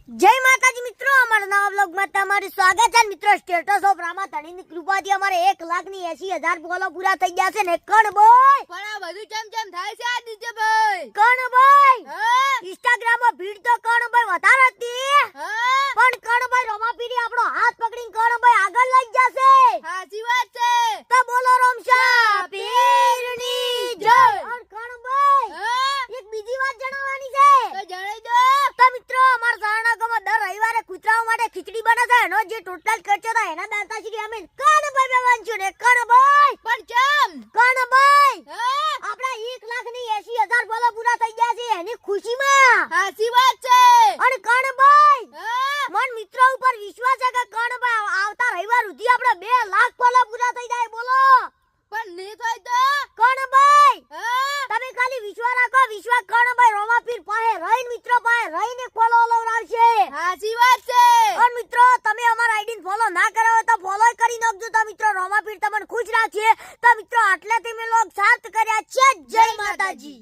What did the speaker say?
જય માતાજી મિત્રો, અમારા નવા વ્લોગમાં તમારું સ્વાગત છે મિત્રો। સ્ટેટસ ઓફ રામા ધણીની કૃપાથી અમારે 1,80,000 ફોલો પૂરા થઈ ગયા છે ને કણ બોય પણ આ બધું કેમ થાય છે આદિત્ય ભાઈ? કણ બોય હા ઇન્સ્ટાગ્રામ માં ભીડ તો કણ બોય વધારે હતી, હા પણ કણ બોય રમાપીરી આપણો હાથ પકડીને કણ બોય આગળ લઈ જશે। સાચી વાત છે। તો બોલો રમશા પીરની જય। અને કણ બોય હા એક બીજી વાત જણાવવાની છે। તો જણાઈ દો। તો મિત્રો અમાર સારણા ગામમાં દર રવિવારે કૂતરાઓ માટે ખીચડી બને છે, એનો જે ટોટલ ખર્ચો થાય એના દાતાશ્રી અમે કણભાઈ બેવાંચું ને કણભાઈ પણ કેમ? કણભાઈ હા આપડા 1,80,000 ફોલો પૂરા થઈ ગયા છે એની ખુશીમાં। સાચી વાત છે। અને કણભાઈ હા મન મિત્રો ઉપર વિશ્વાસ છે કે કણભાઈ આવતા રવિવાર સુધી આપણે 2 લાખ ફોલો પૂરા થઈ જાય। બોલો પણ નહીં થાય તો? કણભાઈ હા તમે ખાલી વિશ્વાસ રાખો, વિશ્વાસ કણભાઈ રોમાપીર પાસે રહીને મિત્રો પાસે રહીને ફોલો લવરાવશે। સાચી વાત છે। और મિત્રો તમે અમારા આઈડી ને ફોલો ના કર્યો હોય તો ફોલો કરી નાખજો। તો મિત્રો રોમાપીર તમને ખુશ રાખીએ। તો મિત્રો આટલે તમે લોગ સાર્થ કર્યા છે। જય માતાજી।